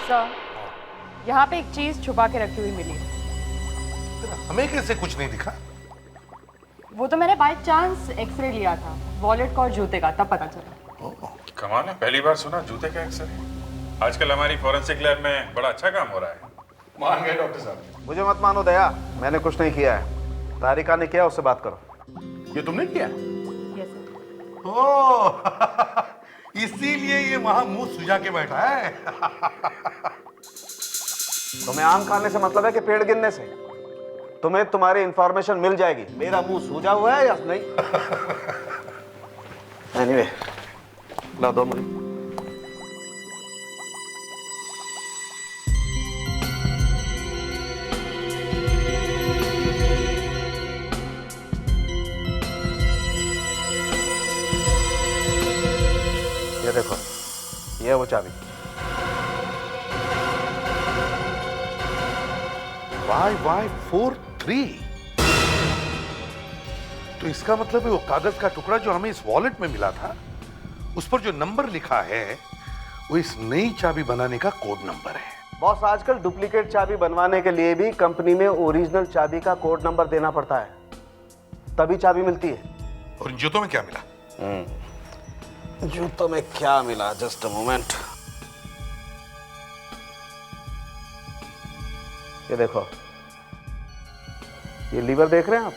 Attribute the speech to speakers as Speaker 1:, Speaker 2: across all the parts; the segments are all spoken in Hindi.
Speaker 1: सर, यहाँ पे एक चीज छुपा के रखी हुई मिली।
Speaker 2: हमें कैसे कुछ नहीं दिखा?
Speaker 1: वो तो मैंने बाय चांस एक्सरे लिया था, वॉलेट का और जूते का, तब पता चला।
Speaker 3: कमाल है, पहली बार सुना जूते का एक्सरे। आजकल हमारी फॉरेंसिक लैब में बड़ा अच्छा काम हो रहा है। मान गए डॉक्टर साहब।
Speaker 4: मुझे मत मानो दया, मैंने कुछ नहीं किया है। तारिका ने किया, उससे बात करो।
Speaker 2: ये तुमने किया?
Speaker 1: Yes sir.
Speaker 2: ओह इसीलिए ये वहां मुंह सुझा के बैठा है।
Speaker 4: तुम्हें आम खाने से मतलब है कि पेड़ गिनने से? तुम्हें तुम्हारी इंफॉर्मेशन मिल जाएगी। मेरा मुंह सूजा हुआ है या नहीं? एनीवे, ला दो मुझे। ये देखो, ये है वो चाबी।
Speaker 2: YY43। तो इसका मतलब है वो कागज का टुकड़ा जो हमें इस वॉलेट में मिला था, उस पर जो नंबर लिखा है वो इस नई चाबी बनाने का कोड नंबर है।
Speaker 4: बॉस, आजकल डुप्लीकेट चाबी बनवाने के लिए भी कंपनी में ओरिजिनल चाबी का कोड नंबर देना पड़ता है, तभी चाबी मिलती है।
Speaker 2: और इन जूतों में क्या मिला?
Speaker 4: जूतों में क्या मिला? Just a moment. ये देखो, ये लीवर देख रहे हैं आप?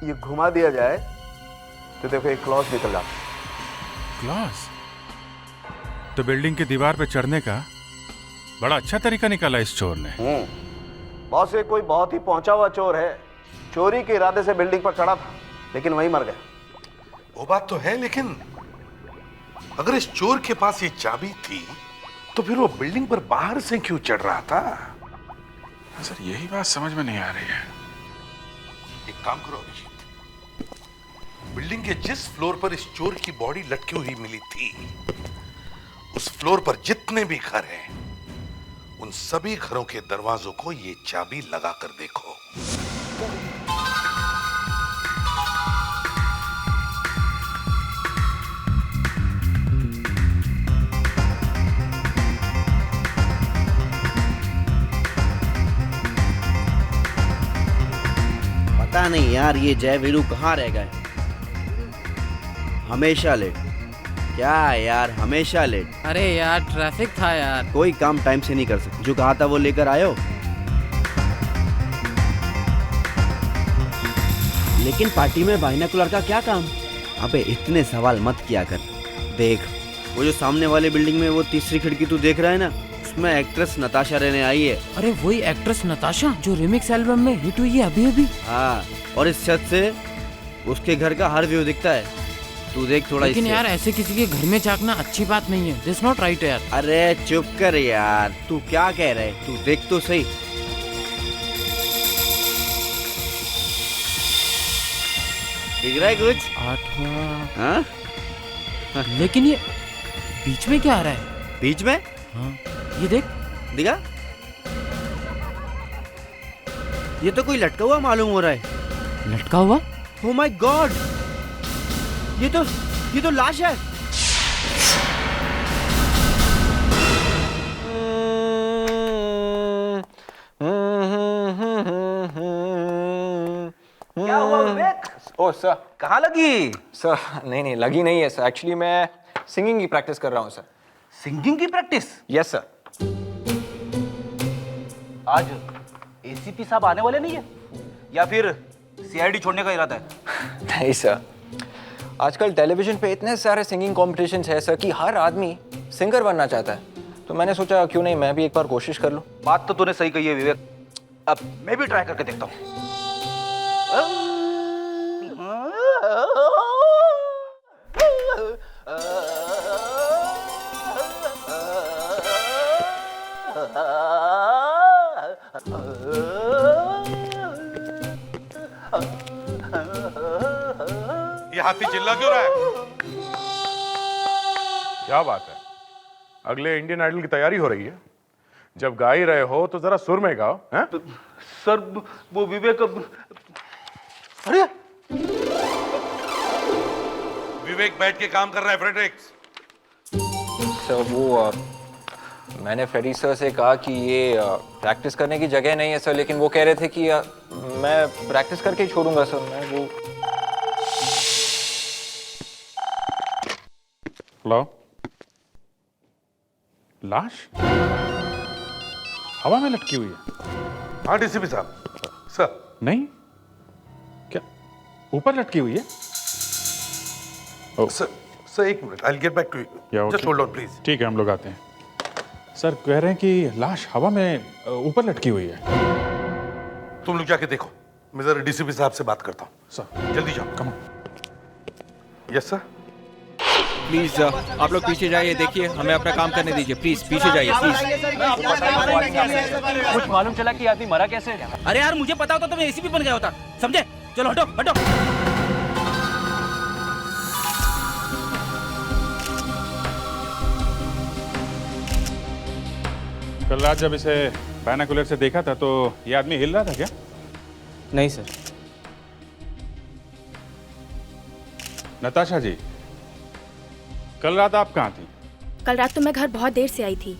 Speaker 4: ये घुमा दिया जाए तो देखो एक क्लॉज निकल जाता है।
Speaker 3: क्लॉज? तो बिल्डिंग की दीवार पे चढ़ने का बड़ा अच्छा तरीका निकाला इस चोर ने।
Speaker 4: बॉस, ये कोई बहुत ही पहुंचा हुआ चोर है। चोरी के इरादे से बिल्डिंग पर चढ़ा था, लेकिन वहीं मर गया।
Speaker 2: वो बात तो है, लेकिन अगर इस चोर के पास ये चाबी थी तो फिर वो बिल्डिंग पर बाहर से क्यों चढ़ रहा था?
Speaker 3: सर यही बात समझ में नहीं आ रही है।
Speaker 2: एक काम करो अभिजीत, बिल्डिंग के जिस फ्लोर पर इस चोर की बॉडी लटकी हुई मिली थी, उस फ्लोर पर जितने भी घर हैं, उन सभी घरों के दरवाजों को ये चाबी लगा कर देखो।
Speaker 5: पता नहीं यार, ये जय वीरू कहाँ रह गए। हमेशा लेट। क्या यार, हमेशा लेट।
Speaker 6: अरे यार ट्रैफिक था यार।
Speaker 5: कोई काम टाइम से नहीं कर सकते। जो कहा था वो लेकर आयो। लेकिन पार्टी में बाइनोकुलर का क्या काम? अबे इतने सवाल मत किया कर। देख, वो जो सामने वाले बिल्डिंग में वो तीसरी खिड़की तू देख रहा है ना, उसमें एक्ट्रेस नताशा रहने आई है।
Speaker 6: अरे वही एक्ट्रेस नताशा जो रिमिक्स एल्बम में हिट हुई है अभी अभी।
Speaker 5: हाँ, और इस छत से उसके घर का हर व्यू दिखता है। तू देख थोड़ा।
Speaker 6: लेकिन यार ऐसे किसी के घर में झांकना अच्छी बात नहीं है। दिस नॉट राइट यार।
Speaker 5: अरे चुप कर यार, तू क्या कह रहे? तू देख तो सही। दिख रहा है कुछ?
Speaker 6: 8वां।
Speaker 5: हाँ?
Speaker 6: लेकिन ये बीच में क्या आ रहा है?
Speaker 5: बीच में?
Speaker 6: हाँ, ये देख।
Speaker 5: दिखा? ये तो कोई लटका हुआ मालूम हो रहा है।
Speaker 6: लटका हुआ?
Speaker 5: ओह माय गॉड, ये तो लाश है।
Speaker 4: क्या हुआ विवेक?
Speaker 7: ओ सर, कहाँ लगी? सर नहीं लगी नहीं है सर। एक्चुअली मैं सिंगिंग की प्रैक्टिस कर रहा हूँ सर।
Speaker 4: सिंगिंग की प्रैक्टिस?
Speaker 7: Yes sir.
Speaker 4: आज एसीपी साहब आने वाले नहीं है, या फिर सीआईडी छोड़ने का इरादा है?
Speaker 7: नहीं सर, आजकल टेलीविजन पे इतने सारे सिंगिंग कॉम्पिटिशन्स है सर कि हर आदमी सिंगर बनना चाहता है। तो मैंने सोचा क्यों नहीं मैं भी एक बार कोशिश कर लूँ।
Speaker 4: बात तो तूने सही कही है विवेक, अब मैं भी ट्राई करके देखता हूँ।
Speaker 2: ये हाथी चिल्ला क्यों रहा है?
Speaker 3: क्या बात है, अगले इंडियन आइडल की तैयारी हो रही है। जब गा ही रहे हो तो जरा सुर में गाओ। हैं?
Speaker 4: सर वो विवेक, अरे
Speaker 2: विवेक बैठ के काम कर रहा है फ्रेडरिक्स।
Speaker 7: सर वो मैंने फ्रेडी सर से कहा कि ये प्रैक्टिस करने की जगह नहीं है सर, लेकिन वो कह रहे थे कि मैं प्रैक्टिस करके ही छोड़ूंगा सर। मैं वो
Speaker 3: हेलो, लाश हवा में लटकी हुई है?
Speaker 2: हाँ डीसीपी साहब। सर
Speaker 3: नहीं, क्या ऊपर लटकी हुई है?
Speaker 2: सर एक minute, I will get back to you, just hold on please.
Speaker 3: ठीक है, हम लोग आते हैं। सर कह रहे हैं कि लाश हवा में ऊपर लटकी हुई है।
Speaker 2: तुम लोग जाके देखो, मैं जरा डीसीपी साहब से बात करता हूँ।
Speaker 3: सर
Speaker 2: जल्दी जाओ।
Speaker 3: Come on.
Speaker 2: Yes sir.
Speaker 5: Please आप लोग पीछे जाइए, देखिए हमें अपना काम करने दीजिए, प्लीज पीछे जाइए प्लीज।
Speaker 7: कुछ मालूम चला कि आदमी मरा कैसे?
Speaker 6: अरे यार मुझे पता होता तो मैं एसीपी बन गया होता, समझे? चलो हटो हटो।
Speaker 3: कल रात जब इसे बायनाकुलर से देखा था तो ये आदमी हिल रहा था क्या?
Speaker 5: नहीं सर।
Speaker 3: नताशा जी, कल रात आप कहाँ थी?
Speaker 8: कल रात तो मैं घर बहुत देर से आई थी।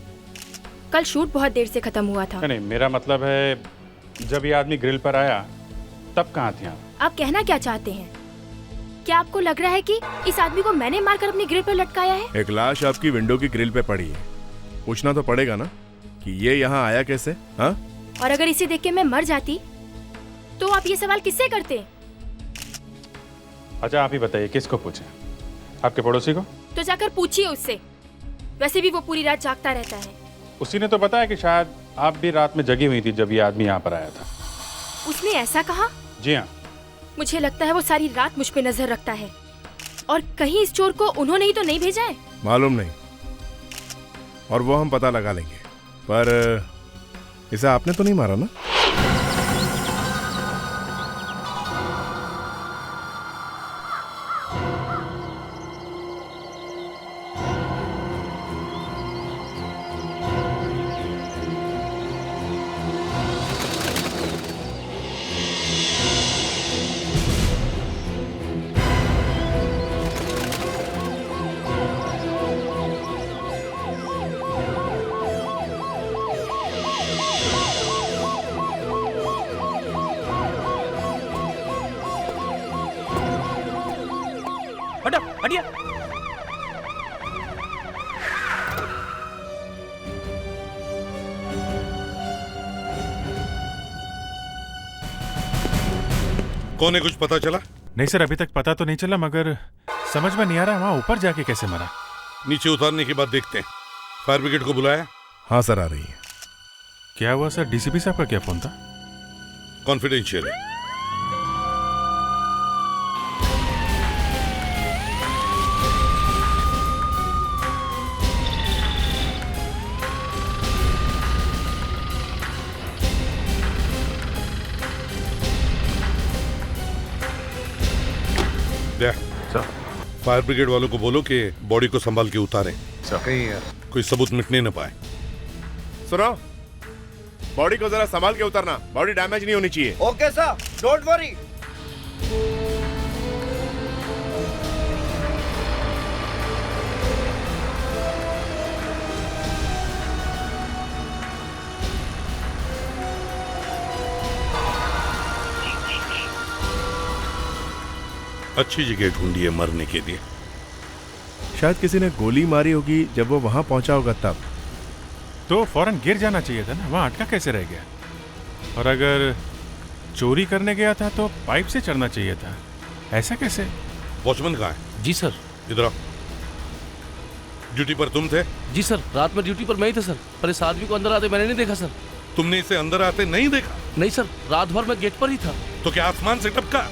Speaker 8: कल शूट बहुत देर से खत्म हुआ था।
Speaker 3: नहीं, मेरा मतलब है जब ये आदमी ग्रिल पर आया तब कहाँ थी आप?
Speaker 8: आप कहना क्या चाहते हैं? क्या आपको लग रहा है कि इस आदमी को मैंने मारकर अपनी ग्रिल पर लटकाया है?
Speaker 9: एक लाश आपकी विंडो की ग्रिल पे पड़ी है, पूछना तो पड़ेगा ना कि ये यहाँ आया कैसे? हाँ?
Speaker 8: और अगर इसे देख के मैं मर जाती तो आप ये सवाल किससे करते?
Speaker 3: अच्छा आप ही बताइए, किसको पूछे? आपके पड़ोसी को?
Speaker 8: तो जाकर पूछिए उससे, वैसे भी वो पूरी रात जागता रहता है।
Speaker 3: उसी ने तो बताया कि शायद आप भी रात में जगी हुई थी जब ये आदमी यहाँ पर आया था।
Speaker 8: उसने ऐसा कहा?
Speaker 3: जी हाँ।
Speaker 8: मुझे लगता है वो सारी रात मुझ पे नजर रखता है, और कहीं इस चोर को उन्होंने ही तो नहीं भेजा है।
Speaker 9: मालूम नहीं, और वो हम पता लगा लेंगे, पर इसे आपने तो नहीं मारा ना?
Speaker 6: हटो हटिए।
Speaker 2: कौन है, कुछ पता चला?
Speaker 3: नहीं सर, अभी तक पता तो नहीं चला, मगर समझ में नहीं आ रहा वहाँ ऊपर जाके कैसे मरा।
Speaker 2: नीचे उतारने के बाद देखते हैं। फायर ब्रिगेड को बुलाया?
Speaker 9: हाँ सर, आ रही है।
Speaker 3: क्या हुआ सर? डीसीपी साहब का क्या फोन था?
Speaker 2: कॉन्फिडेंशियल है। फायर ब्रिगेड वालों को बोलो कि बॉडी को संभाल के उतारें, कहीं कोई सबूत मिटने न पाए।
Speaker 9: सुनो, बॉडी को जरा संभाल के उतारना, बॉडी डैमेज नहीं होनी चाहिए।
Speaker 5: Okay sir, don't worry.
Speaker 2: अच्छी जगह ढूंढी है मरने के लिए।
Speaker 9: शायद किसी ने गोली मारी होगी जब वो वहां पहुंचा होगा तब।
Speaker 3: तो फौरन गिर जाना चाहिए था ना, वहाँ अटका कैसे रह गया? और अगर चोरी करने गया था तो पाइप से चढ़ना चाहिए था, ऐसा कैसे?
Speaker 2: वॉचमैन कहाँ है?
Speaker 6: जी सर।
Speaker 2: इधर आओ। ड्यूटी पर तुम थे?
Speaker 6: जी सर, रात में ड्यूटी पर मैं ही था सर, पर इस आदमी को अंदर आते मैंने नहीं देखा सर।
Speaker 2: तुमने इसे अंदर आते नहीं देखा?
Speaker 6: नहीं सर, रात भर मैं गेट पर ही था।
Speaker 2: तो क्या आसमान से टपका?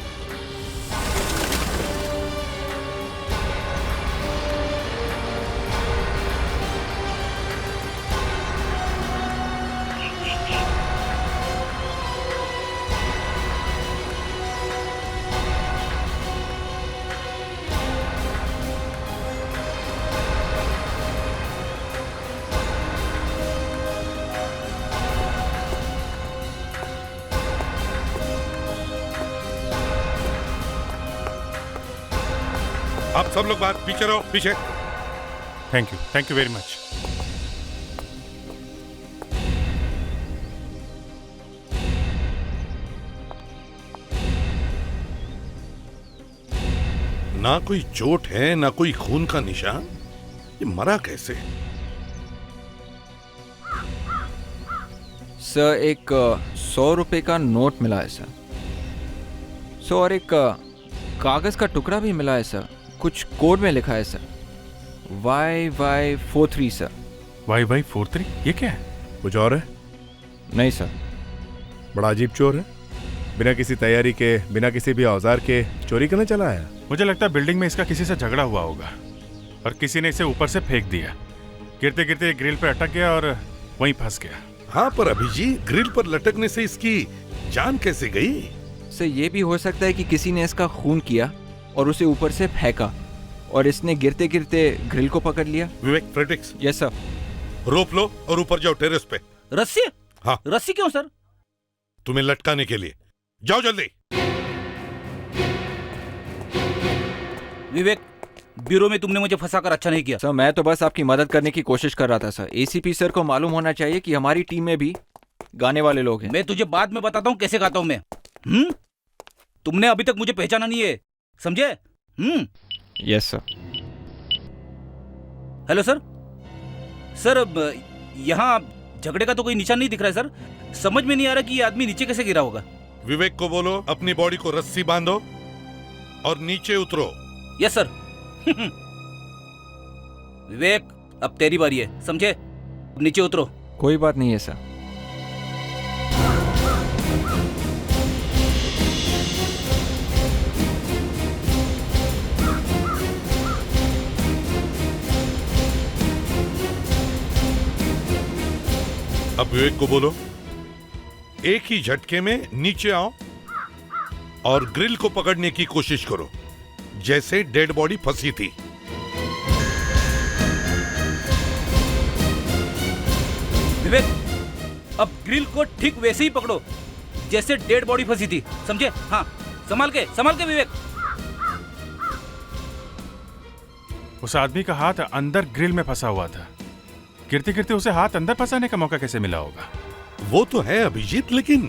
Speaker 2: आप सब लोग बाहर, पीछे रहो, पीछे।
Speaker 3: Thank you very much.
Speaker 2: ना कोई चोट है ना कोई खून का निशान, ये मरा कैसे?
Speaker 7: सर एक 100 रुपए का नोट मिला है सर। और एक कागज का टुकड़ा भी मिला है सर, कुछ कोड में लिखा है सर YY43 सर।
Speaker 3: YY43 ये क्या है?
Speaker 9: कुछ और है?
Speaker 7: नहीं सर।
Speaker 9: बड़ा अजीब चोर है, बिना किसी तैयारी के, बिना किसी भी औजार के चोरी करने चला आया।
Speaker 3: मुझे लगता है बिल्डिंग में इसका किसी से झगड़ा हुआ होगा और किसी ने इसे ऊपर से फेंक दिया। गिरते गिरते ग्रिल पर अटक गया और वहीं फंस गया।
Speaker 2: हाँ, पर अभिजीत, ग्रिल पर लटकने से इसकी जान कैसे गई?
Speaker 7: सर ये भी हो सकता है कि किसी ने इसका खून किया और उसे ऊपर से फेंका और इसने गिरते गिरते ग्रिल को पकड़ लिया।
Speaker 2: विवेक, फ्रेडरिक्स,
Speaker 7: यस सर।
Speaker 2: रोप लो और ऊपर जाओ टेरेस पे।
Speaker 6: रस्सी?
Speaker 2: हाँ।
Speaker 6: रस्सी क्यों सर?
Speaker 2: तुम्हें लटकाने के लिए। जाओ जल्दी।
Speaker 6: विवेक, ब्यूरो में तुमने मुझे फंसाकर अच्छा नहीं किया।
Speaker 7: सर मैं तो बस आपकी मदद करने की कोशिश कर रहा था सर। एसीपी सर को मालूम होना चाहिए कि हमारी टीम में भी गाने वाले लोग हैं।
Speaker 6: मैं तुझे बाद में बताता हूँ कैसे गाता हूँ मैं। तुमने अभी तक मुझे पहचाना नहीं है, समझे?
Speaker 7: Yes sir.
Speaker 6: Hello sir. Sir अब यहाँ झगड़े का तो कोई निशान नहीं दिख रहा है सर। समझ में नहीं आ रहा कि ये आदमी नीचे कैसे गिरा होगा।
Speaker 2: विवेक को बोलो अपनी बॉडी को रस्सी बांधो और नीचे उतरो।
Speaker 6: Yes sir. विवेक, अब तेरी बारी है, समझे? नीचे उतरो।
Speaker 7: कोई बात नहीं है सर।
Speaker 2: अब विवेक को बोलो एक ही झटके में नीचे आओ और ग्रिल को पकड़ने की कोशिश करो जैसे डेड बॉडी फंसी थी।
Speaker 6: विवेक, अब ग्रिल को ठीक वैसे ही पकड़ो जैसे डेड बॉडी फंसी थी, समझे? हाँ, संभाल के विवेक।
Speaker 3: उस आदमी का हाथ अंदर ग्रिल में फंसा हुआ था। गिरते गिरते उसे हाथ अंदर फंसाने का मौका कैसे मिला होगा?
Speaker 2: वो तो है अभिजीत, लेकिन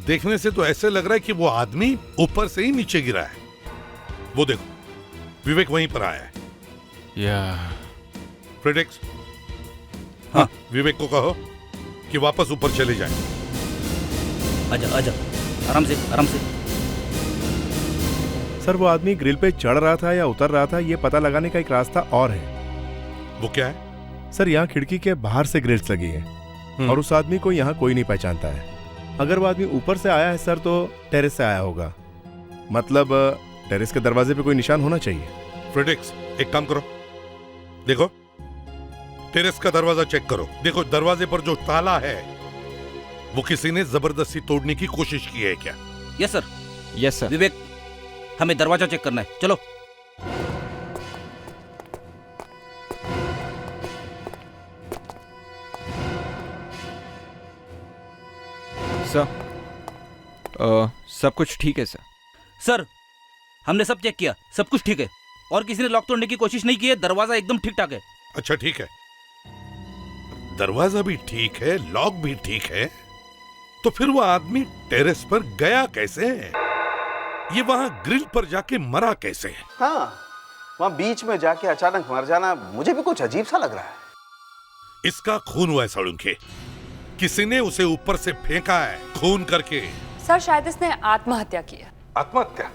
Speaker 2: देखने से तो ऐसे लग रहा है कि वो आदमी ऊपर से ही नीचे गिरा है। वो देखो, विवेक वहीं पर आया है।
Speaker 3: या
Speaker 2: फ्रेडरिक्स, हाँ, विवेक को कहो कि वापस ऊपर चले जाएं।
Speaker 6: आजा आजा, आराम से आराम से।
Speaker 9: सर वो आदमी ग्रिल पे चढ़ रहा था या उतर रहा था, ये पता लगाने का एक रास्ता और है।
Speaker 2: वो क्या है?
Speaker 9: सर यहाँ खिड़की के बाहर से ग्रिल्स लगी है और उस आदमी को यहाँ कोई नहीं पहचानता है। अगर वो आदमी ऊपर से आया है सर तो टेरेस से आया होगा, मतलब टेरेस के दरवाजे पे कोई निशान होना चाहिए।
Speaker 2: फ्रेडरिक्स, एक काम करो, देखो टेरेस का दरवाजा चेक करो। देखो दरवाजे पर जो ताला है वो किसी ने जबरदस्ती तोड़ने की कोशिश की है क्या?
Speaker 6: Yes sir.
Speaker 7: Yes sir.
Speaker 6: Vivek, हमें दरवाजा चेक करना है, चलो।
Speaker 7: सर सब कुछ ठीक है सर।
Speaker 6: सर, हमने सब चेक किया, सब कुछ ठीक है और किसी ने लॉक तोड़ने की कोशिश नहीं की है। दरवाजा एकदम ठीक ठाक है।
Speaker 2: अच्छा ठीक है, दरवाजा भी ठीक है, लॉक भी ठीक है, तो फिर वो आदमी टेरेस पर गया कैसे? ये वहां ग्रिल पर जाके मरा कैसे?
Speaker 4: हाँ, वहां बीच में जाके अचानक मर जाना मुझे भी कुछ अजीब सा लग रहा है।
Speaker 2: इसका खून हुआ है सड़ुंखे, किसी ने उसे ऊपर से फेंका है खून करके।
Speaker 1: सर शायद इसने आत्महत्या की है।
Speaker 2: आत्महत्या?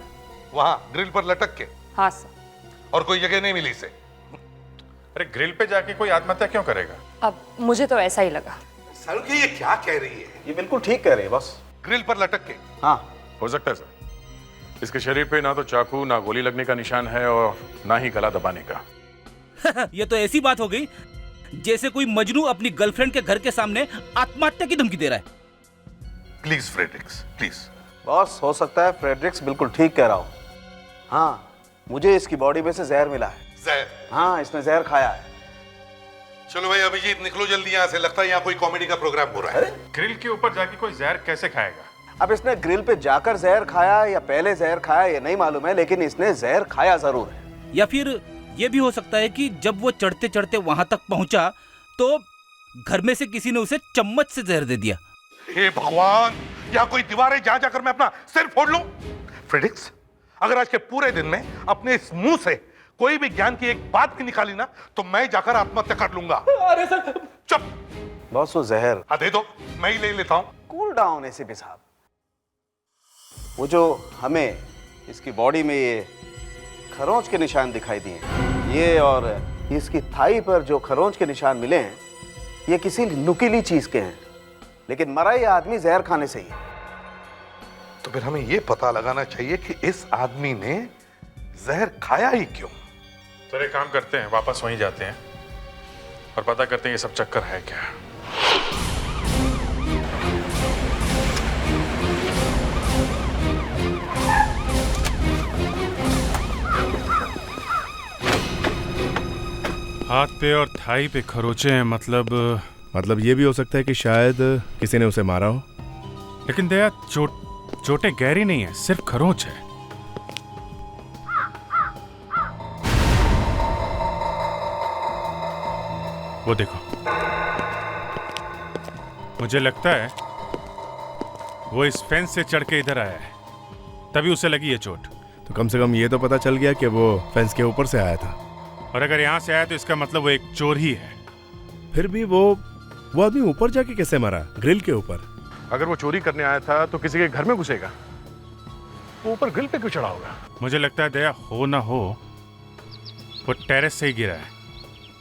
Speaker 2: वहां ग्रिल पर लटक के?
Speaker 1: हाँ सर।
Speaker 2: और कोई जगह नहीं मिली इसे?
Speaker 3: अरे ग्रिल पे जाके कोई आत्महत्या क्यों करेगा?
Speaker 1: अब मुझे तो ऐसा ही लगा।
Speaker 2: सड़ुंखे ये क्या कह रही है?
Speaker 4: ये बिल्कुल ठीक कह रहे हैं बस।
Speaker 2: ग्रिल पर लटक के?
Speaker 4: हाँ,
Speaker 3: हो सकता है सर। इसके शरीर पे ना तो चाकू, ना गोली लगने का निशान है और ना ही गला दबाने का।
Speaker 6: ये तो ऐसी बात हो गई जैसे कोई मजनू अपनी गर्लफ्रेंड के घर के सामने आत्महत्या की धमकी दे रहा है।
Speaker 2: Please Fredericks, please.
Speaker 4: बॉस हो सकता है फ्रेडरिक्स बिल्कुल ठीक कह रहा हो। हाँ, मुझे इसकी बॉडी में से जहर मिला है।
Speaker 2: जहर?
Speaker 4: हाँ, इसने जहर खाया है।
Speaker 2: चलो भाई अभिजीत निकलो जल्दी यहाँ से, लगता है यहाँ कोई कॉमेडी का प्रोग्राम हो रहा है।
Speaker 3: ग्रिल के ऊपर जाके कोई जहर कैसे खाएगा?
Speaker 4: अब इसने ग्रिल पे जाकर जहर खाया या पहले जहर खाया ये नहीं मालूम है, लेकिन इसने जहर खाया जरूर है।
Speaker 6: या फिर ये भी हो सकता है कि जब वो चढ़ते चढ़ते वहां तक पहुंचा तो घर में से किसी ने उसे चम्मच से जहर दे दिया।
Speaker 2: हे भगवान, यहाँ कोई दीवार है जहां जाकर मैं अपना सिर फोड़ लूं? फ्रेडिक्स, अगर आज के पूरे दिन में अपने इस मुंह से कोई भी ज्ञान की एक बात भी निकाली ना तो मैं जाकर आत्महत्या कर लूंगा।
Speaker 6: अरे सर,
Speaker 2: चुप।
Speaker 4: बॉस वो जहर।
Speaker 2: हाँ दे दो, मैं ही ले लेता हूं।
Speaker 4: कूल डाउन एसीपी साहब। वो जो हमें इसकी बॉडी में ये खरोंच के निशान दिखाई दिए, ये और इसकी थाई पर जो खरोंच के निशान मिले हैं, ये किसी नुकीली चीज के हैं, लेकिन मरा ये आदमी जहर खाने से ही है।
Speaker 2: तो फिर हमें ये पता लगाना चाहिए कि इस आदमी ने जहर खाया ही क्यों।
Speaker 3: तो एक काम करते हैं, वापस वहीं जाते हैं और पता करते हैं ये सब चक्कर है क्या। हाथ पे और थाई पे खरोचे हैं,
Speaker 9: मतलब ये भी हो सकता है कि शायद किसी ने उसे मारा हो।
Speaker 3: लेकिन दया चोटें गहरी नहीं है, सिर्फ खरोंच है। वो देखो, मुझे लगता है वो इस फेंस से चढ़ के इधर आया है, तभी उसे लगी है चोट।
Speaker 9: तो कम से कम ये तो पता चल गया कि वो फेंस के ऊपर से आया था।
Speaker 3: और अगर यहां से आया तो इसका मतलब वो एक चोर ही है।
Speaker 9: फिर भी वो आदमी ऊपर जाके कैसे मरा, ग्रिल के ऊपर?
Speaker 10: अगर वो चोरी करने आया था तो किसी के घर में घुसेगा, वो ऊपर ग्रिल पे क्यों चढ़ा होगा?
Speaker 3: मुझे लगता है दया, हो ना हो वो टेरेस से ही गिरा है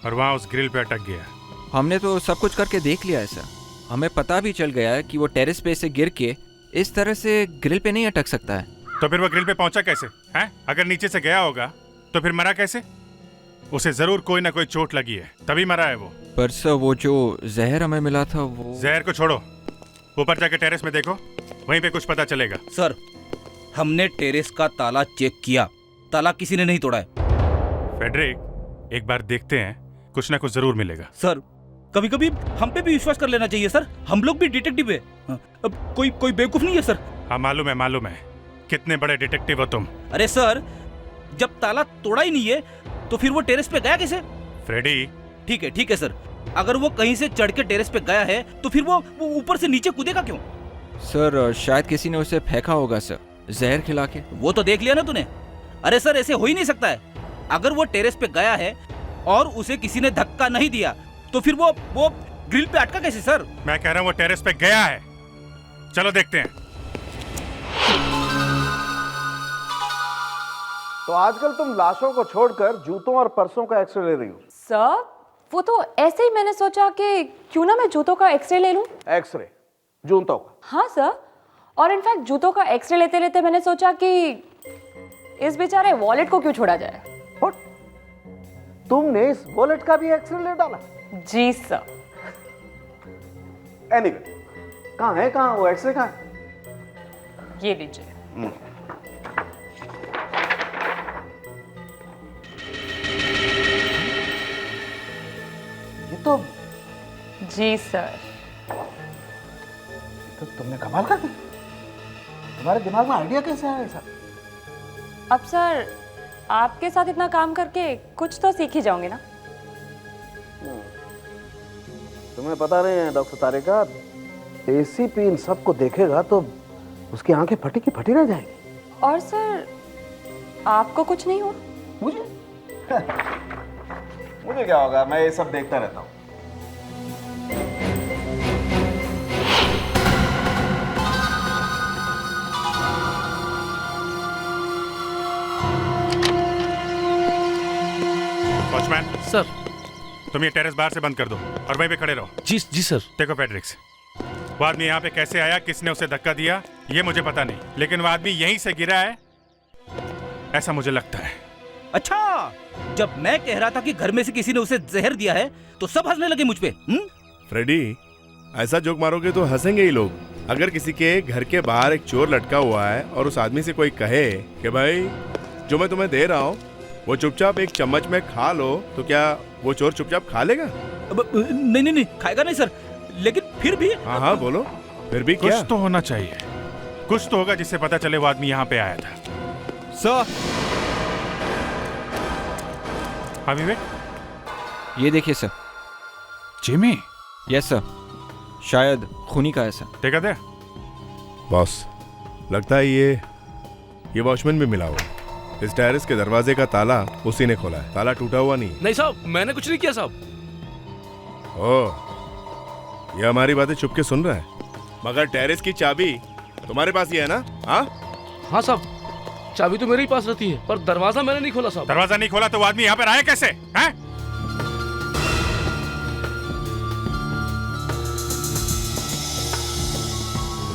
Speaker 3: और वहां उस ग्रिल पे अटक गया।
Speaker 7: हमने तो सब कुछ करके देख लिया है सर, हमें पता भी चल गया है कि वो टेरेस पे से गिर के इस तरह से ग्रिल पे नहीं अटक सकता है।
Speaker 3: तो फिर वो ग्रिल पे पहुंचा कैसे हैं? अगर नीचे से गया होगा तो फिर मरा कैसे? उसे जरूर कोई ना कोई चोट लगी है, तभी मरा है वो।
Speaker 7: पर सर वो जो जहर हमें मिला था वो...
Speaker 3: जहर को छोड़ो, ऊपर जाके टेरेस में देखो, वहीं पे कुछ पता चलेगा।
Speaker 6: सर, हमने टेरेस का ताला चेक किया, ताला किसी ने नहीं तोड़ा है।
Speaker 3: फेडरिक, एक बार देखते हैं, कुछ ना कुछ जरूर मिलेगा।
Speaker 6: सर, कभी कभी हम पे भी विश्वास कर लेना चाहिए सर, हम लोग भी डिटेक्टिव है। अब कोई बेवकूफ नहीं है सर।
Speaker 3: हाँ मालूम है, कितने बड़े डिटेक्टिव हो तुम।
Speaker 6: अरे सर, जब ताला तोड़ा ही नहीं है तो फिर वो टेरेस पे गया कैसे?
Speaker 3: फ्रेडी,
Speaker 6: ठीक है सर, अगर वो कहीं से चढ़ के टेरेस पे गया है तो फिर वो ऊपर से नीचे कूदेगा क्यों?
Speaker 7: सर शायद किसी ने उसे फेंका होगा सर, जहर खिला के।
Speaker 6: वो तो देख लिया ना तूने। अरे सर, ऐसे हो ही नहीं सकता है। अगर वो टेरेस पे गया है और उसे किसी ने धक्का नहीं दिया तो फिर वो ग्रिल पे अटका कैसे सर?
Speaker 3: मैं कह रहा हूँ वो टेरेस पे गया है, चलो देखते हैं।
Speaker 4: तो आजकल तुम लाशों को छोड़कर जूतों और पर्सों का एक्सरे ले रही हो।
Speaker 1: सर, वो तो ऐसे ही मैंने सोचा कि क्यों ना मैं जूतों का एक्सरे ले लूं।
Speaker 4: एक्सरे जूतों का?
Speaker 1: हाँ सर, और इनफैक्ट जूतों का एक्सरे लेते लेते मैंने सोचा कि इस बेचारे वॉलेट को क्यों छोड़ा जाए।
Speaker 4: What? तुमने इस वॉलेट का भी एक्सरे ले डाला?
Speaker 1: जी सर।
Speaker 4: एनीवे, कहाँ वो एक्सरे कहाँ है?
Speaker 1: ये लीजिए।
Speaker 4: ये तो
Speaker 1: जी सर।
Speaker 4: तो तुमने कमाल कर दी। तुम्हारे दिमाग में आइडिया कैसे आया ऐसा?
Speaker 1: अब सर, आपके साथ इतना काम करके कुछ तो सीख ही जाओगे ना।
Speaker 4: तुम्हें पता नहीं है डॉक्टर तारिका, एसीपी इन सबको देखेगा तो उसकी आंखें फटी की फटी रह जाएंगी।
Speaker 1: और सर, आपको कुछ नहीं हुआ?
Speaker 4: मुझे मुझे क्या होगा, मैं ये सब देखता रहता हूँ।
Speaker 3: Watchman
Speaker 6: sir.
Speaker 3: तुम ये टेरेस बाहर से बंद कर दो और वहीं पे खड़े रहो।
Speaker 6: जी सर।
Speaker 3: देखो फेडरिक्स, वो आदमी यहाँ पे कैसे आया, किसने उसे धक्का दिया, ये मुझे पता नहीं, लेकिन वो आदमी यहीं से गिरा है, ऐसा मुझे लगता है।
Speaker 6: अच्छा, जब मैं कह रहा था कि घर में से किसी ने उसे जहर दिया है तो सब हंसने लगे मुझ पे।
Speaker 9: फ्रेडी, ऐसा जोक मारोगे तो हंसेंगे ही लोग। अगर किसी के घर के बाहर एक चोर लटका हुआ है और उस आदमी से कोई कहे कि भाई जो मैं तुम्हें दे रहा हूँ वो चुपचाप एक चम्मच में खा लो, तो क्या वो चोर चुपचाप खा लेगा?
Speaker 6: नहीं, खाएगा नहीं सर, लेकिन फिर भी।
Speaker 9: हाँ बोलो, फिर भी क्या?
Speaker 3: कुछ तो होना चाहिए, कुछ तो होगा जिससे पता चले वो आदमी यहाँ पे आया था।
Speaker 7: सर,
Speaker 3: हाँ विवेक।
Speaker 7: ये देखिए सर।
Speaker 3: जिमी।
Speaker 7: यस सर, शायद खूनी का है सर।
Speaker 3: देखा दे।
Speaker 9: बॉस, लगता है ये वॉचमैन भी मिला हुआ। इस टेरेस के दरवाजे का ताला उसी ने खोला है। ताला टूटा हुआ नहीं।
Speaker 11: नहीं साहब, मैंने कुछ नहीं किया साहब।
Speaker 9: ओह, ये हमारी बातें चुप के सुन रहा है। मगर टेरेस की चाबी तुम्हारे पास ही है ना? हाँ
Speaker 11: हाँ साहब, चाबी तो मेरे ही पास रहती है, पर दरवाजा मैंने नहीं खोला साहब।
Speaker 3: दरवाजा नहीं खोला तो वो आदमी यहाँ पर आया कैसे? हैं?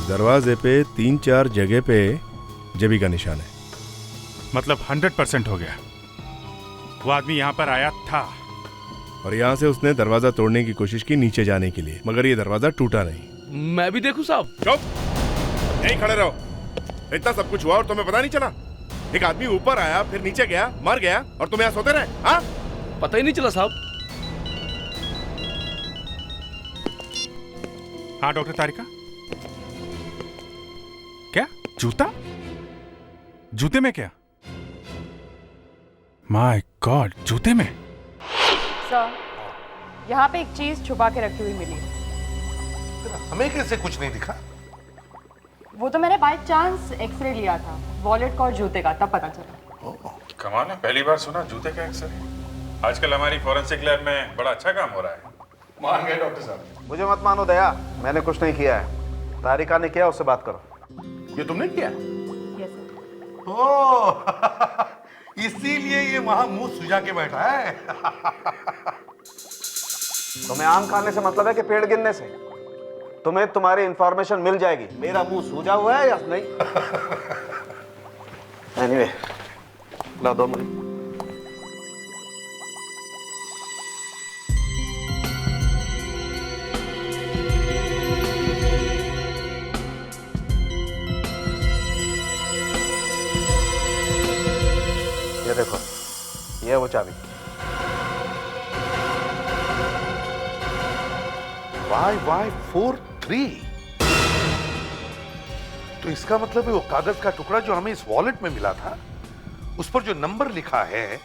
Speaker 9: दरवाजे पे 3-4 जगह पे जबी का निशान है।
Speaker 3: मतलब 100% हो गया। वो आदमी यहाँ पर आया था
Speaker 9: और यहाँ से उसने दरवाजा तोड़ने की कोशिश की नीचे जाने के लिए, मगर ये दरवाजा टूटा नहीं।
Speaker 11: मैं भी देखूं साहब?
Speaker 9: चुप, यहीं खड़े रहो। इतना सब कुछ हुआ और तुम्हें पता नहीं चला? एक आदमी ऊपर आया, फिर नीचे गया, मर गया और तुम यहाँ सोते रहे? हाँ,
Speaker 11: पता ही नहीं चला साहब।
Speaker 3: हाँ डॉक्टर तारिका, क्या जूता? जूते में क्या? माय गॉड, जूते में?
Speaker 1: सर, यहाँ पे एक चीज छुपा के रखी हुई मिली।
Speaker 2: हमें कैसे कुछ नहीं दिखा?
Speaker 1: वो तो मैंने बाय चांस एक्सरे लिया था, वॉलेट का और जूते का, तब पता चला।
Speaker 3: कमाल है, पहली बार सुना जूते का एक्सरे। आजकल हमारी फॉरेंसिक लैब में बड़ा अच्छा काम हो रहा है।
Speaker 2: मान गए डॉक्टर साहब।
Speaker 4: मुझे मत मानो दया, मैंने कुछ नहीं किया है। तारिका ने किया, उससे बात करो।
Speaker 2: ये तुमने किया?
Speaker 1: Yes sir.
Speaker 2: ओह, इसीलिए ये वहां मुंह सुजा के बैठा है।
Speaker 4: तुम्हें आम खाने से मतलब है कि पेड़ गिनने से? तुम्हें तुम्हारी इंफॉर्मेशन मिल जाएगी। मेरा मुंह सूजा हुआ है या नहीं? एनीवे, ला दो मुझे। ये देखो, ये है वो चाबी।
Speaker 2: YY43। तो इसका मतलब है वो कागज का टुकड़ा जो हमें इस वॉलेट में मिला था, उस पर जो नंबर लिखा है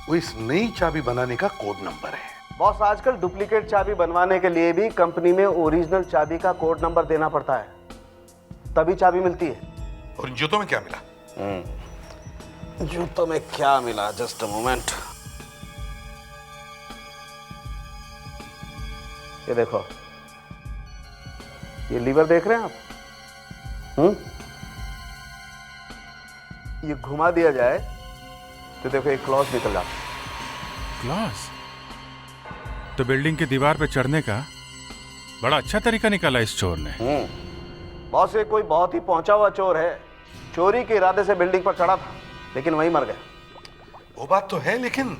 Speaker 2: वो इस नई चाबी बनाने का कोड नंबर है।
Speaker 4: बॉस, आजकल डुप्लीकेट चाबी बनवाने के लिए भी कंपनी में ओरिजिनल चाबी का कोड नंबर देना पड़ता है, तभी चाबी मिलती है।
Speaker 2: और इन जूतों में क्या मिला?
Speaker 4: जूतों में क्या मिला? Just a moment. ये देखो, ये लीवर देख रहे हैं आप? ये घुमा दिया जाए तो देखो एक क्लॉज निकल जाता है।
Speaker 3: क्लॉज? तो बिल्डिंग की दीवार पे चढ़ने का बड़ा अच्छा तरीका निकाला इस चोर ने।
Speaker 4: बॉस, ये कोई बहुत ही पहुंचा हुआ चोर है। चोरी के इरादे से बिल्डिंग पर चढ़ा था, लेकिन वहीं मर गया।
Speaker 2: वो बात तो है, लेकिन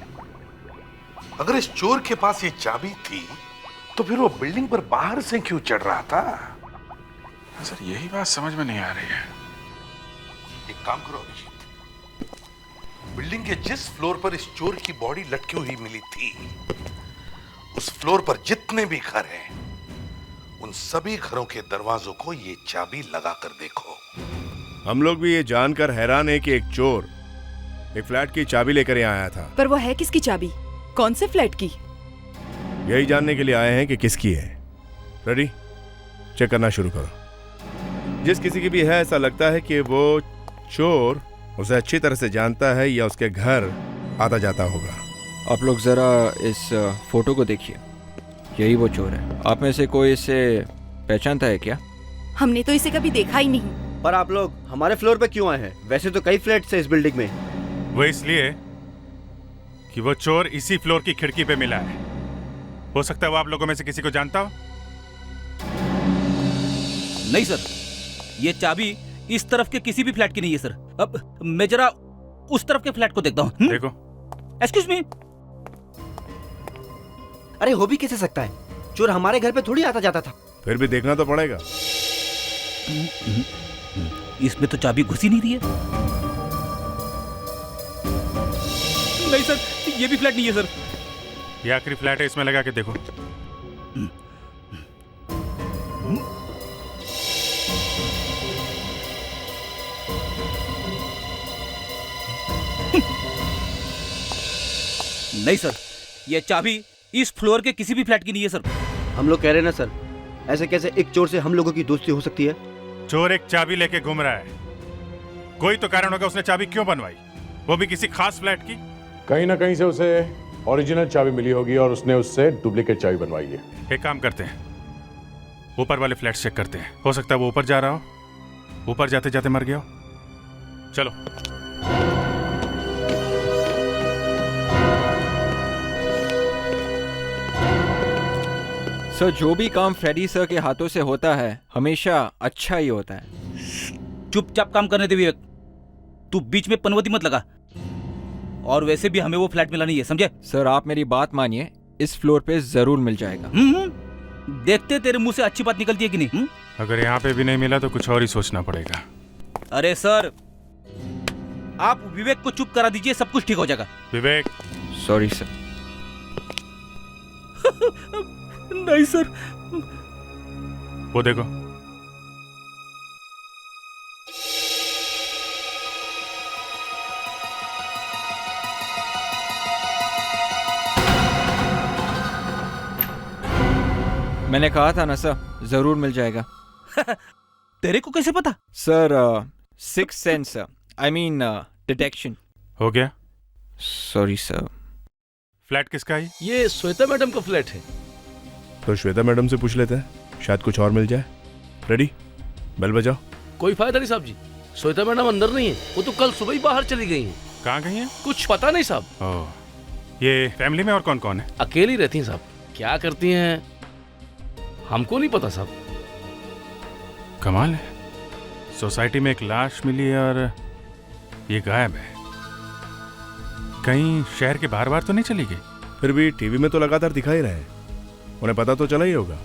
Speaker 2: अगर इस चोर के पास ये चाबी थी तो फिर वो बिल्डिंग पर बाहर से क्यों चढ़ रहा था?
Speaker 3: सर, यही बात समझ में नहीं आ रही है।
Speaker 2: एक काम करो अभिजीत, बिल्डिंग के जिस फ्लोर पर इस चोर की बॉडी लटकी हुई मिली थी, उस फ्लोर पर जितने भी घर हैं, उन सभी घरों के दरवाजों को ये चाबी लगा कर देखो।
Speaker 9: हम लोग भी ये जानकर हैरान है कि एक चोर एक फ्लैट की चाबी लेकर यहाँ आया था।
Speaker 12: पर वो है किसकी चाबी? कौन से फ्लैट की?
Speaker 9: यही जानने के लिए आए हैं कि किसकी है। रेडी? चेक करना शुरू करो। जिस किसी की भी है, ऐसा लगता है कि वो चोर उसे अच्छी तरह से जानता है या उसके घर आता जाता होगा।
Speaker 7: आप लोग ज़रा इस फोटो को देखिए, यही वो चोर है। आप में से कोई इसे पहचानता है क्या?
Speaker 12: हमने तो इसे कभी देखा ही नहीं।
Speaker 5: पर आप लोग हमारे फ्लोर पे क्यों आए हैं? वैसे तो कई फ्लैट्स हैं इस बिल्डिंग में।
Speaker 3: वो इसलिए कि वो चोर इसी फ्लोर की खिड़की पे मिला है। हो सकता है वो आप लोगों में से किसी को जानता हो।
Speaker 6: नहीं सर, ये चाबी इस तरफ के किसी भी फ्लैट की नहीं है सर। अब मैं जरा उस तरफ के फ्लैट को देखता हूँ।
Speaker 3: देखो।
Speaker 6: Excuse me.
Speaker 5: अरे हो भी कैसे सकता है? चोर हमारे घर पे थोड़ी आता जाता था।
Speaker 9: फिर भी देखना तो पड़ेगा।
Speaker 6: इसमें तो चाबी घुसी नहीं रही है। नहीं सर, ये भी फ्लैट नहीं है सर।
Speaker 3: ये आखिरी फ्लैट है, इसमें लगा के देखो।
Speaker 6: नहीं सर, ये चाबी इस फ्लोर के किसी भी फ्लैट की नहीं है सर।
Speaker 5: हम लोग कह रहे हैं ना सर, ऐसे कैसे एक चोर से हम लोगों की दोस्ती हो सकती है?
Speaker 3: चोर एक चाबी लेके घूम रहा है, कोई तो कारण होगा उसने चाबी क्यों बनवाई, वो भी किसी खास फ्लैट की।
Speaker 10: कहीं ना कहीं से उसे ओरिजिनल चाबी मिली होगी और उसने उससे डुप्लीकेट चाबी बनवाई है।
Speaker 3: एक काम करते हैं, ऊपर वाले फ्लैट चेक करते हैं, हो सकता है वो ऊपर जा रहा हो, ऊपर जाते जाते मर गया हो। चलो।
Speaker 7: सर जो भी काम फ्रेडी सर के हाथों से होता है हमेशा अच्छा ही होता है।
Speaker 6: चुपचाप काम करने दे विवेक, तू बीच में पनवती मत लगा। और वैसे भी हमें वो फ्लैट मिला नहीं है, समझे?
Speaker 7: सर आप मेरी बात मानिए, इस फ्लोर पे जरूर मिल जाएगा।
Speaker 6: देखते तेरे मुंह से अच्छी बात निकलती है कि नहीं।
Speaker 3: अगर यहाँ पे भी नहीं मिला तो कुछ और ही सोचना पड़ेगा।
Speaker 6: अरे सर, आप विवेक को चुप करा दीजिए, सब कुछ ठीक हो जाएगा।
Speaker 3: विवेक।
Speaker 7: Sorry sir.
Speaker 6: नहीं सर।
Speaker 3: वो देखो।
Speaker 7: मैंने कहा था ना सर, जरूर मिल जाएगा।
Speaker 6: तेरे को कैसे पता?
Speaker 7: Sir six sense, I mean detection.
Speaker 3: हो गया?
Speaker 7: Sorry sir.
Speaker 3: फ्लैट किसका है?
Speaker 11: ये श्वेता मैडम का फ्लैट है।
Speaker 9: तो श्वेता मैडम से पूछ लेते हैं, शायद कुछ और मिल जाए। रेडी, बेल बजाओ।
Speaker 11: कोई फायदा नहीं साहब जी, श्वेता मैडम अंदर नहीं है, वो तो कल सुबह ही बाहर चली गई हैं।
Speaker 3: कहाँ गई हैं?
Speaker 11: कुछ पता नहीं साहब।
Speaker 3: ओह, ये फैमिली में और कौन कौन है?
Speaker 11: अकेली रहती हैं साहब, क्या करती हैं हमको नहीं पता साहब।
Speaker 3: कमाल है, सोसाइटी में एक लाश मिली है और ये गायब है। कहीं शहर के बाहर बाहर तो नहीं चली गई?
Speaker 9: फिर भी टीवी में तो लगातार दिखा ही रहे हैं, उन्हें पता तो चला ही होगा।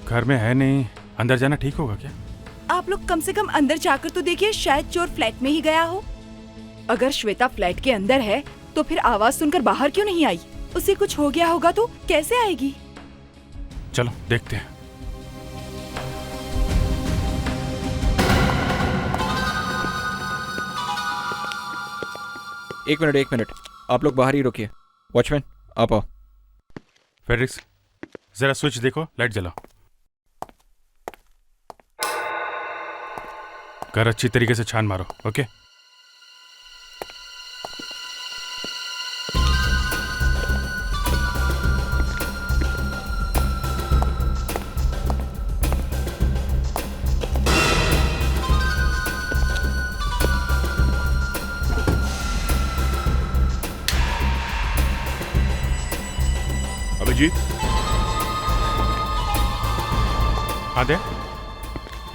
Speaker 3: घर में है नहीं, अंदर जाना ठीक होगा क्या?
Speaker 12: आप लोग कम से कम अंदर जाकर तो देखिए, शायद चोर फ्लैट में ही गया हो। अगर श्वेता फ्लैट के अंदर है तो फिर आवाज सुनकर बाहर क्यों नहीं आई? उसे कुछ हो गया होगा तो कैसे आएगी?
Speaker 3: चलो देखते हैं।
Speaker 7: एक मिनट, आप लोग बाहर ही रुकिए। वॉचमैन आप आओ।
Speaker 3: फेड्रिक्स, जरा स्विच देखो, लाइट जलाओ। घर अच्छी तरीके से छान मारो, ओके?
Speaker 9: अभिजीत,
Speaker 3: हाँ दे।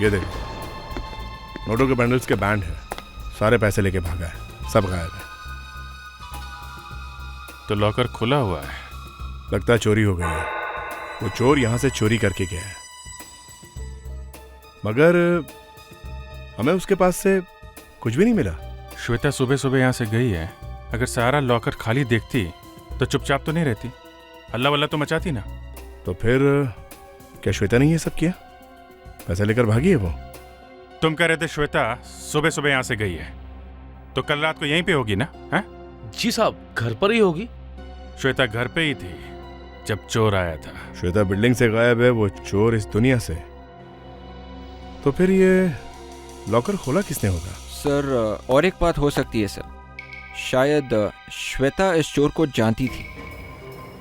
Speaker 9: ये देख, नोटों के बंडल्स के बैंड है, सारे पैसे लेके भागा है, सब गायब है।
Speaker 3: तो लॉकर खुला हुआ है।
Speaker 9: लगता है चोरी हो गई है, वो चोर यहां से चोरी करके गया है। मगर हमें उसके पास से कुछ भी नहीं मिला।
Speaker 3: श्वेता सुबह सुबह यहाँ से गई है, अगर सारा लॉकर खाली देखती तो चुपचाप तो नहीं रहती, हल्ला वल्ला तो मचाती ना।
Speaker 9: तो फिर क्या श्वेता ने ये सब किया? पैसे लेकर भागी है वो?
Speaker 3: तुम कह रहे थे श्वेता सुबह सुबह यहाँ से गई है, तो कल रात को यहीं पे होगी ना? हैं?
Speaker 11: जी साहब, घर पर ही होगी।
Speaker 3: श्वेता घर पे ही थी जब चोर आया था।
Speaker 9: श्वेता बिल्डिंग से गायब है, वो चोर इस दुनिया से। तो फिर ये लॉकर खोला किसने होगा?
Speaker 7: सर और एक बात हो सकती है सर, शायद श्वेता इस चोर को जानती थी।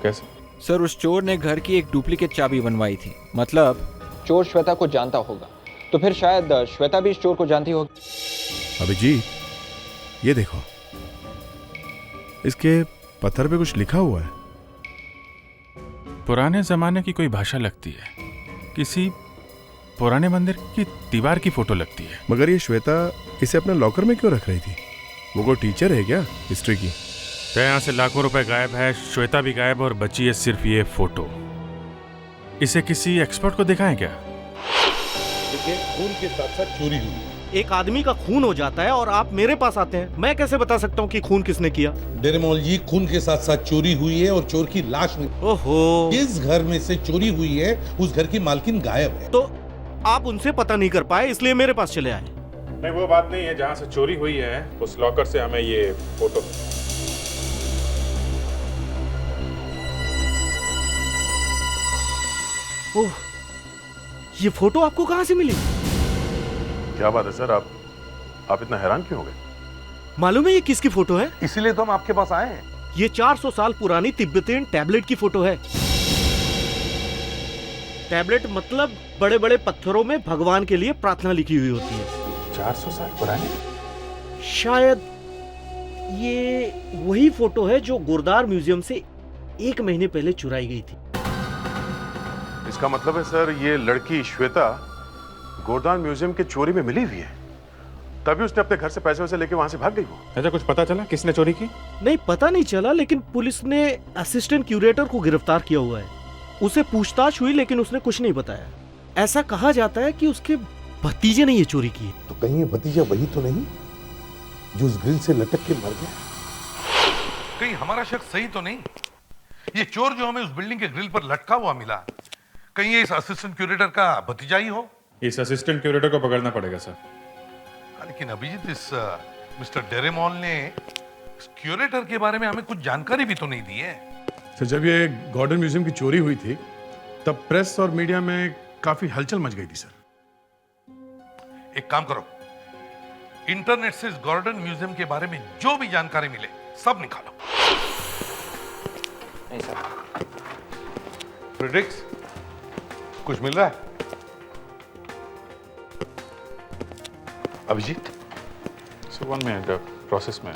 Speaker 10: कैसे?
Speaker 7: सर उस चोर ने घर की एक डुप्लीकेट चाबी बनवाई थी, मतलब चोर श्वेता को जानता होगा, तो फिर शायद श्वेता भी इस चोर को जानती होगी।
Speaker 9: अभिजीत, ये देखो, इसके पत्थर पे कुछ लिखा हुआ है।
Speaker 3: पुराने जमाने की कोई भाषा लगती है, किसी पुराने मंदिर की दीवार की फोटो लगती है।
Speaker 9: मगर ये श्वेता इसे अपने लॉकर में क्यों रख रही थी? वो कोई टीचर है क्या हिस्ट्री की?
Speaker 3: तो यहाँ से लाखों रुपए गायब है, श्वेता भी गायब, और बची है सिर्फ ये फोटो। इसे किसी एक्सपर्ट को दिखाएं क्या?
Speaker 13: खून के साथ साथ चोरी हुई। एक आदमी का खून हो जाता है और आप मेरे पास आते हैं, मैं कैसे बता सकता हूँ कि खून किसने किया?
Speaker 14: डेरेमोल जी, खून के साथ साथ चोरी हुई है और चोर की लाश में।
Speaker 13: ओहो,
Speaker 14: जिस घर में से चोरी हुई है उस घर की मालकिन गायब है।
Speaker 13: तो आप उनसे पता नहीं कर पाए, इसलिए मेरे पास चले आए।
Speaker 3: नहीं, वो बात नहीं है। जहाँ से चोरी हुई है उस लॉकर से हमें ये फोटो।
Speaker 13: ओह, ये फोटो आपको कहां से मिली?
Speaker 10: क्या बात है सर, आप इतना हैरान क्यों हो गए?
Speaker 13: मालूम है ये किसकी फोटो है?
Speaker 10: इसीलिए तो हम आपके पास आए हैं।
Speaker 13: ये 400 साल पुरानी तिब्बतियन टैबलेट की फोटो है। टैबलेट मतलब बड़े बड़े पत्थरों में भगवान के लिए प्रार्थना लिखी हुई होती है।
Speaker 10: 400 साल पुरानी?
Speaker 13: शायद ये वही फोटो है जो गुरदार म्यूजियम से 1 महीने पहले चुराई गई थी।
Speaker 10: इसका मतलब है सर, ये लड़की श्वेता गोरदान म्यूजियम के चोरी में मिली हुई है, तभी उसने अपने घर से पैसे वैसे लेके वहां से भाग गई वो।
Speaker 3: ऐसा कुछ पता चला किसने चोरी की?
Speaker 13: नहीं, पता नहीं चला, लेकिन पुलिस ने असिस्टेंट क्यूरेटर को गिरफ्तार किया हुआ है। उसे पूछताछ हुई लेकिन उसने कुछ नहीं बताया। ऐसा कहा जाता है कि उसके भतीजे ने ये चोरी की है।
Speaker 14: तो कहीं ये भतीजा वही तो नहीं जो उस ग्रिल से लटक के मर गया?
Speaker 2: कहीं हमारा शक सही तो नहीं? ये चोर जो हमें उस बिल्डिंग के ग्रिल पर लटका हुआ मिला, कहीं ये इस असिस्टेंट क्यूरेटर का भतीजा ही हो?
Speaker 3: इस असिस्टेंट क्यूरेटर को पकड़ना पड़ेगा सर।
Speaker 2: लेकिन अभिजीत, इस मिस्टर डेरेमॉल ने इस क्यूरेटर के बारे में हमें कुछ जानकारी भी तो नहीं दी है।
Speaker 10: सर, जब ये गॉर्डन म्यूजियम की चोरी हुई थी तब प्रेस और मीडिया में काफी हलचल मच गई थी सर।
Speaker 2: एक काम करो, इंटरनेट से इस गॉर्डन म्यूजियम के बारे में जो भी जानकारी मिले सब निकालो।
Speaker 7: नहीं सर।
Speaker 2: फ्रेडरिक्स, कुछ मिल रहा है? अभिजीत?
Speaker 3: सर 1 मिनट, प्रोसेस में।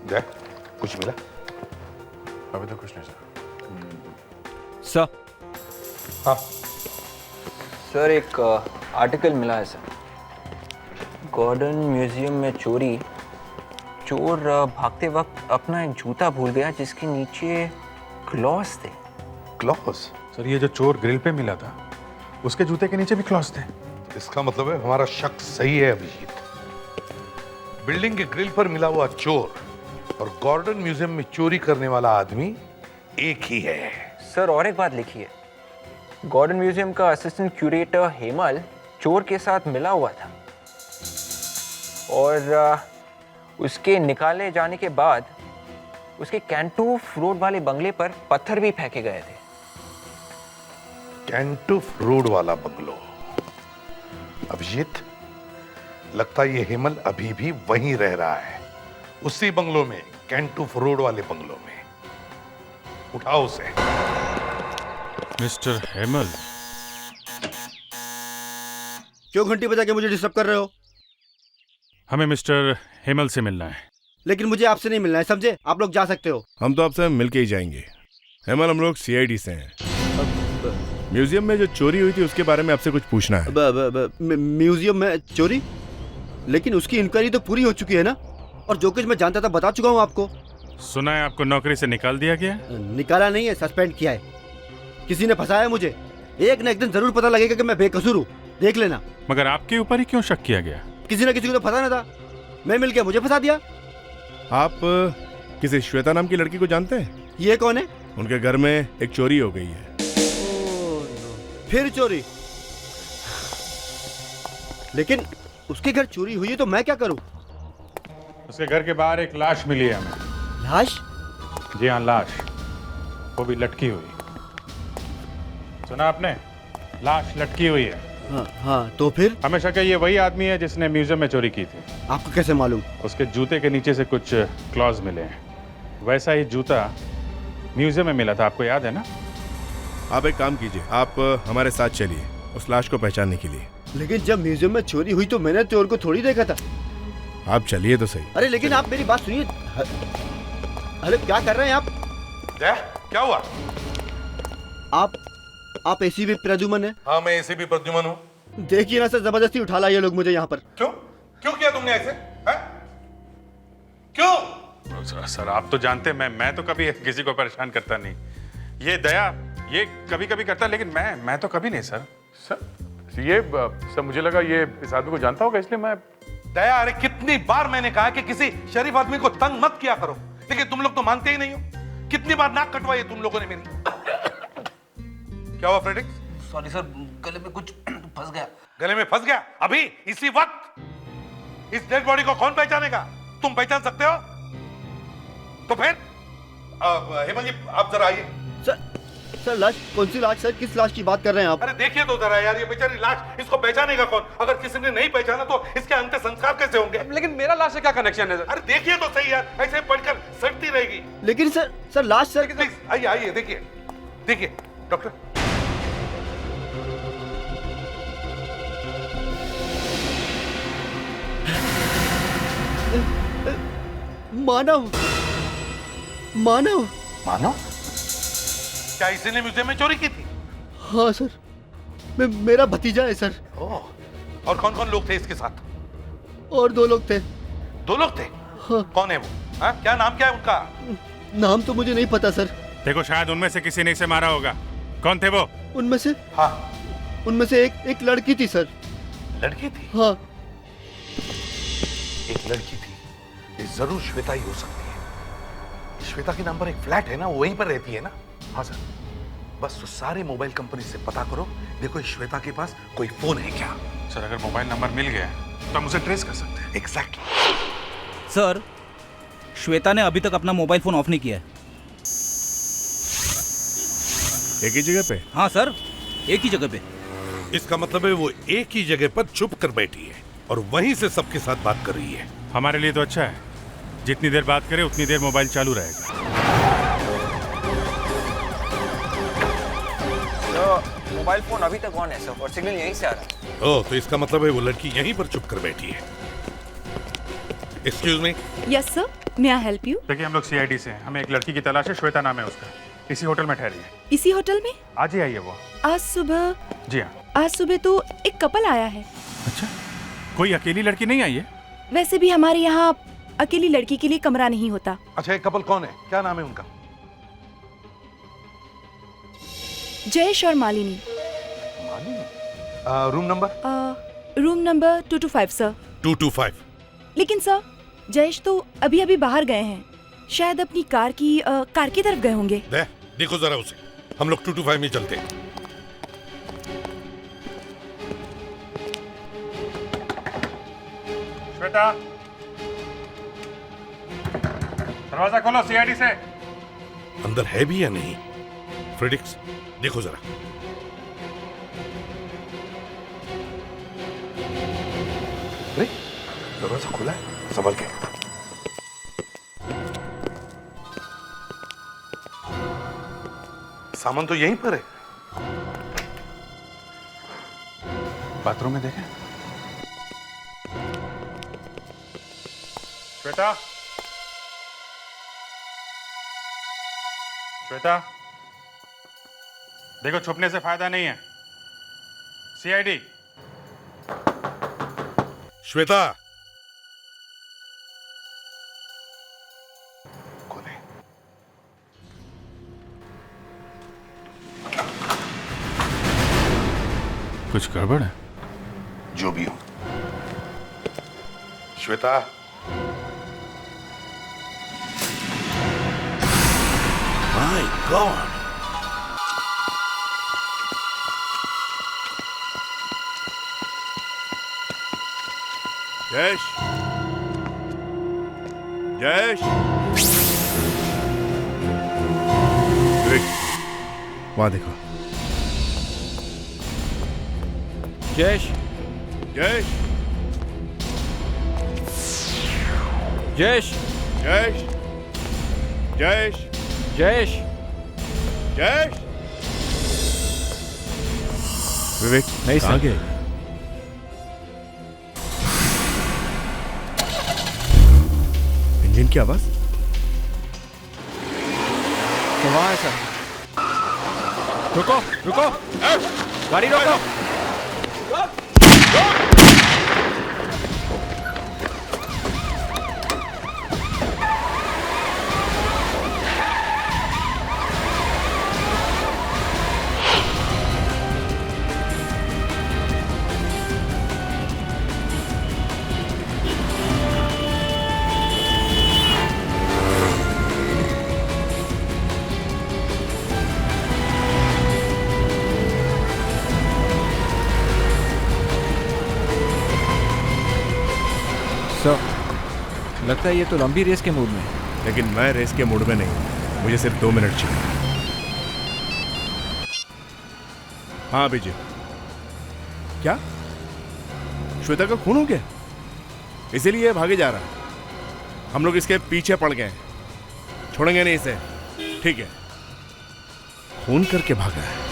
Speaker 2: जय, कुछ मिला?
Speaker 10: अभी तो कुछ नहीं सर।
Speaker 7: सर।
Speaker 2: हाँ
Speaker 7: सर, एक आर्टिकल मिला है सर। गॉर्डन म्यूजियम में चोरी। चोर भागते वक्त अपना एक जूता भूल गया जिसके नीचे क्लॉज थे।
Speaker 2: क्लॉज?
Speaker 3: सर, ये जो चोर ग्रिल पे मिला था उसके जूते के नीचे भी क्लॉज थे।
Speaker 2: इसका मतलब है हमारा शक सही है अभिजीत। बिल्डिंग के ग्रिल पर मिला हुआ चोर और गॉर्डन म्यूजियम में चोरी करने वाला आदमी एक ही है।
Speaker 7: सर, और एक बात लिखी है, गॉर्डन म्यूजियम का असिस्टेंट क्यूरेटर हेमल चोर के साथ मिला हुआ था और उसके निकाले जाने के बाद उसके कैंटूफ रोड वाले बंगले पर पत्थर भी फेंके गए थे।
Speaker 2: कैंटूफ रोड वाला बंगलो? अभिजीत, लगता है ये हेमल अभी भी वहीं रह रहा है, उसी बंगलो में, कैंटूफ रोड वाले बंगलो में। उठाओ उसे।
Speaker 3: मिस्टर हेमल,
Speaker 5: क्यों घंटी बजा के मुझे डिस्टर्ब कर रहे हो?
Speaker 3: हमें मिस्टर हेमल से मिलना है।
Speaker 5: लेकिन मुझे आपसे नहीं मिलना है, समझे? आप लोग जा सकते हो।
Speaker 9: हम तो आपसे मिलके ही जाएंगे। हेमल, हम लोग सीआईडी से हैं। म्यूजियम में जो चोरी हुई थी उसके बारे में आपसे कुछ पूछना है।
Speaker 5: म्यूजियम में चोरी? लेकिन उसकी इंक्वायरी तो पूरी हो चुकी है ना, और जो कुछ मैं जानता था बता चुका हूँ आपको।
Speaker 3: सुना है आपको नौकरी से निकाल दिया गया?
Speaker 5: निकाला नहीं है, सस्पेंड किया है। किसी ने फंसाया मुझे। एक न एक दिन जरूर पता लगेगा कि मैं बेकसूर हूँ, देख लेना।
Speaker 3: मगर आपके ऊपर ही क्यों शक किया गया?
Speaker 5: किसी न किसी को तो फंसाना था, मैं मिल गया, मुझे फंसा दिया।
Speaker 9: आप किसी श्वेता नाम की लड़की को जानते हैं?
Speaker 5: ये कौन है?
Speaker 9: उनके घर में एक चोरी हो गई है।
Speaker 5: फिर चोरी? लेकिन उसके घर चोरी हुई है तो मैं क्या करूं?
Speaker 3: उसके घर के बाहर एक लाश मिली है हमें।
Speaker 5: लाश?
Speaker 3: जी हाँ, लाश, वो भी लटकी हुई। सुना आपने? लाश लटकी हुई है।
Speaker 5: हाँ, तो फिर?
Speaker 3: हमें शक है ये वही आदमी है जिसने म्यूजियम में चोरी की थी।
Speaker 5: आपको कैसे मालूम?
Speaker 3: उसके जूते के नीचे से कुछ क्लॉज मिले हैं। वैसा ही जूता म्यूजियम में मिला था, आपको याद है ना?
Speaker 9: आप एक काम कीजिए, आप हमारे साथ चलिए उस लाश को पहचानने के लिए।
Speaker 5: लेकिन जब म्यूजियम में चोरी हुई तो मैंने चोर को थोड़ी देखा था।
Speaker 9: आप चलिए तो सही।
Speaker 5: अरे लेकिन आप मेरी बात सुनिए। अरे क्या कर रहे हैं आप?
Speaker 2: क्या हुआ?
Speaker 5: आप एसीपी प्रद्युमन है?
Speaker 2: हाँ, मैं एसीपी प्रद्युमन हूँ।
Speaker 5: देखिए ना सर, जबरदस्ती उठा लाए ये लोग मुझे यहाँ पर।
Speaker 2: क्यों किया तुमने ऐसे? क्यों?
Speaker 3: सर, आप तो जानते हैं मैं तो कभी किसी को परेशान करता नहीं। ये दया ये कभी कभी करता, लेकिन मैं तो कभी नहीं सर।
Speaker 10: सर, मुझे लगा ये इस आदमी को जानता होगा, इसलिए मैं।
Speaker 2: दया, अरे कितनी बार मैंने कहा कि किसी शरीफ आदमी को तंग मत किया करो, लेकिन तुम लोग तो मानते ही नहीं हो। कितनी बार नाक कटवाई तुम लोगों ने मेरी। क्या हुआ फ्रेडरिक्स?
Speaker 6: सॉरी सर, गले में कुछ फंस गया।
Speaker 2: गले में फंस गया? अभी इसी वक्त? इस डेड बॉडी को कौन पहचानेगा? तुम पहचान सकते हो? तो फिर हेमल जी, आप जरा आइए।
Speaker 5: सर लाश कौन सी लाश सर? किस लाश की बात कर रहे हैं आप?
Speaker 2: अरे देखिए तो जरा यार, ये बेचारी लाश, इसको पहचानेगा कौन? अगर किसी ने नहीं पहचाना तो इसके अंत्य संस्कार कैसे होंगे?
Speaker 15: लेकिन मेरा लाश से क्या कनेक्शन है सर?
Speaker 2: अरे देखिए तो सही यार, ऐसे पढ़कर सड़ती रहेगी।
Speaker 5: लेकिन सर लाश सर।
Speaker 2: प्लीज आइए आइए, देखिए देखिए डॉक्टर।
Speaker 5: मानव मानव
Speaker 2: मानव? क्या इसी ने म्यूजियम में चोरी की थी?
Speaker 5: हाँ सर, मेरा भतीजा है सर।
Speaker 2: ओह, और कौन कौन लोग थे इसके साथ?
Speaker 5: और 2 लोग थे।
Speaker 2: 2 लोग थे?
Speaker 5: हाँ।
Speaker 2: कौन है वो? हाँ? क्या नाम क्या है उनका?
Speaker 5: नाम तो मुझे नहीं पता सर।
Speaker 3: देखो शायद उनमें से किसी ने इसे मारा होगा। कौन थे वो?
Speaker 5: उनमें से?
Speaker 2: हाँ।
Speaker 5: उनमें से एक लड़की थी सर।
Speaker 2: लड़की थी?
Speaker 5: हाँ।
Speaker 2: एक लड़की थी, ये जरूर श्वेता ही हो सकती है। श्वेता के नाम पर एक फ्लैट है ना, वो वहीं पर रहती है ना? हाँ सर। बस तो सारे मोबाइल कंपनी से पता करो, देखो श्वेता के पास कोई फोन है क्या?
Speaker 3: सर अगर मोबाइल नंबर मिल गया तो हम उसे ट्रेस कर सकते हैं।
Speaker 2: एग्जैक्टली।
Speaker 6: सर, श्वेता ने अभी तक अपना मोबाइल फोन ऑफ नहीं किया है।
Speaker 3: एक ही जगह पे?
Speaker 6: हाँ सर, एक ही जगह पे।
Speaker 2: इसका मतलब है वो एक ही जगह पर चुप कर बैठी है और वहीं से सबके साथ बात कर रही है।
Speaker 3: हमारे लिए तो अच्छा है, जितनी देर बात करे उतनी देर मोबाइल चालू रहेगा।
Speaker 7: तो मोबाइल फोन अभी तक ऑन है सर, और सिग्नल यहीं से आ रहा है।
Speaker 2: ओह, तो इसका मतलब है वो लड़की यहीं पर चुप कर बैठी है। Excuse me.
Speaker 12: Yes sir, may I help you?
Speaker 3: देखिए हम लोग सीआईडी से हैं, हमें एक लड़की की तलाश है, श्वेता नाम है उसका। इसी होटल में ठहरी है।
Speaker 12: इसी होटल में?
Speaker 3: आज ही आई है वो।
Speaker 12: आज सुबह?
Speaker 3: जी हाँ।
Speaker 12: आज सुबह तो एक कपल आया है।
Speaker 3: अच्छा, कोई अकेली लड़की नहीं आई है?
Speaker 12: वैसे भी हमारे यहाँ अकेली लड़की के लिए कमरा नहीं होता।
Speaker 2: अच्छा, एक कपल कौन है, क्या नाम है उनका?
Speaker 12: जयेश और Malini.
Speaker 2: Room number?
Speaker 12: Room number 225 sir.
Speaker 2: 225।
Speaker 12: लेकिन सर, जयेश तो अभी अभी बाहर गए हैं, शायद अपनी कार की तरफ गए होंगे।
Speaker 2: देखो जरा उसे, हम लोग 225 में चलते हैं।
Speaker 3: श्वेता, दरवाजा खोलो सीआईडी से।
Speaker 2: अंदर है भी या नहीं? फ्रेडिक्स, देखो जरा। अरे दरवाजा खुला है, संभल के। सामान तो यहीं पर है।
Speaker 3: बाथरूम में देखें। श्वेता, श्वेता, देखो छुपने से फायदा नहीं है। सीआईडी।
Speaker 2: श्वेता।
Speaker 3: कुछ गड़बड़ है?
Speaker 2: जो भी हो। श्वेता। My God.
Speaker 9: जयेश, जयेश, वहां देखो।
Speaker 7: जयेश,
Speaker 9: जयेश,
Speaker 7: जयेश,
Speaker 9: जयेश, जयेश,
Speaker 7: जयेश,
Speaker 9: जयेश। विवेक
Speaker 7: नहीं
Speaker 9: कहाँ
Speaker 7: सर।
Speaker 9: गए? इंजन की आवाज?
Speaker 7: तो वहाँ है सर। रुको, रुको, गाड़ी रोको। लगता है ये तो लंबी रेस के मूड में है।
Speaker 9: लेकिन मैं रेस के मूड में नहीं हूं, मुझे सिर्फ 2 मिनट चाहिए। हाँ अभिजीत, क्या श्वेता का खून हो गया? इसीलिए भागे जा रहा है। हम लोग इसके पीछे पड़ गए, छोड़ेंगे नहीं इसे। ठीक है, खून करके भागा है।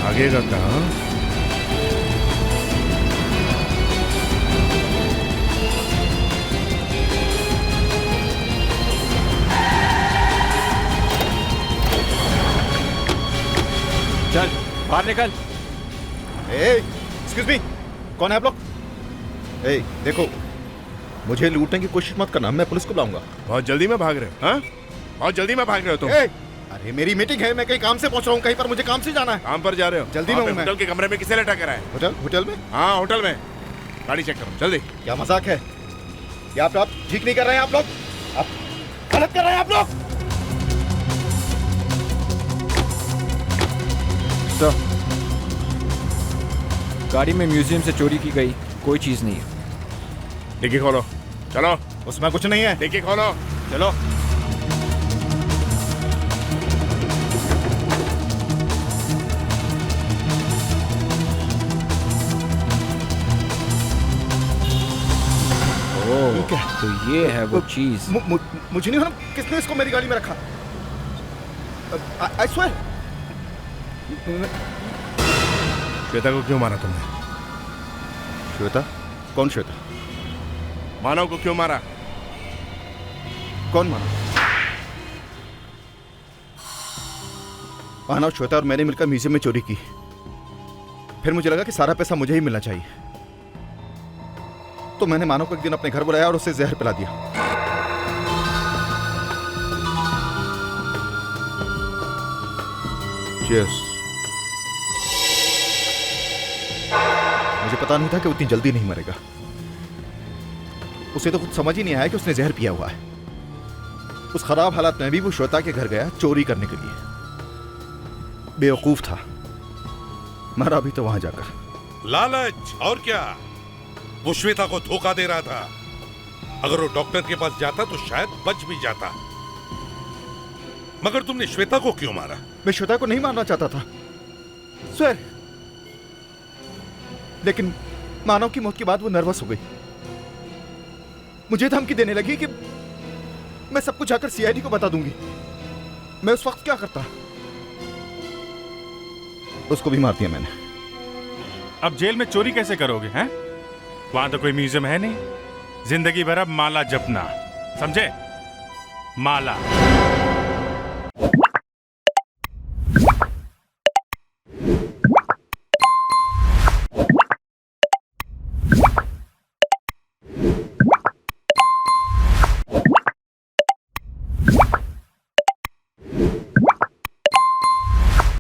Speaker 9: आगे का कहाँ?
Speaker 16: चल बाहर निकल।
Speaker 17: एक्सक्यूज मी, कौन है आप लोग? ए, देखो मुझे लूटने की कोशिश मत करना, मैं पुलिस को बुलाऊंगा।
Speaker 9: बहुत जल्दी में भाग रहे हो? हाँ, बहुत जल्दी में भाग रहे हो तुम?
Speaker 17: अरे मेरी मीटिंग है, मैं कहीं काम से पहुंच रहा हूँ, कहीं पर मुझे काम से जाना है।
Speaker 9: काम पर जा रहे हो?
Speaker 17: जल्दी में हूँ मैं।
Speaker 9: होटल के कमरे में किसे लेटा कर आए?
Speaker 17: होटल में?
Speaker 9: हाँ होटल में। गाड़ी चेक करो जल्दी।
Speaker 17: क्या मजाक है? क्या आप ठीक नहीं कर रहे हैं? आप लोग आप गलत कर रहे हैं आप लोग।
Speaker 7: सर, गाड़ी में म्यूजियम से चोरी की गई कोई चीज नहीं है।
Speaker 9: डिक्की खोलो, चलो।
Speaker 17: उसमें कुछ नहीं है।
Speaker 9: डिक्की खोलो,
Speaker 17: चलो।
Speaker 7: तो ये है वो चीज।
Speaker 17: मुझे नहीं मालूम किसने इसको मेरी गाड़ी में रखा। I swear.
Speaker 9: श्वेता को क्यों मारा तुमने?
Speaker 17: श्वेता? कौन श्वेता?
Speaker 9: मानव को क्यों मारा?
Speaker 17: कौन मानव? मानव, श्वेता और मैंने मिलकर म्यूजियम में चोरी की। फिर मुझे लगा कि सारा पैसा मुझे ही मिलना चाहिए, तो मैंने मानव को एक दिन अपने घर बुलाया और उसे जहर पिला दिया। Cheers। मुझे पता नहीं था कि उतनी जल्दी नहीं मरेगा। उसे तो कुछ समझ ही नहीं आया कि उसने जहर पिया हुआ है। उस खराब हालात में भी वो श्वेता के घर गया चोरी करने के लिए। बेवकूफ था, मरा भी तो वहां जाकर।
Speaker 2: लालच और क्या? वो श्वेता को धोखा दे रहा था। अगर वो डॉक्टर के पास जाता तो शायद बच भी जाता। मगर तुमने श्वेता को क्यों मारा?
Speaker 17: मैं श्वेता को नहीं मारना चाहता था सर, लेकिन मानव की मौत के बाद वो नर्वस हो गई। मुझे धमकी देने लगी कि मैं सब कुछ जाकर सीआईडी को बता दूंगी। मैं उस वक्त क्या करता? उसको भी मार दिया मैंने।
Speaker 3: अब जेल में चोरी कैसे करोगे? हैं? वहां तो कोई म्यूजियम है नहीं। जिंदगी भर अब माला जपना, समझे? माला।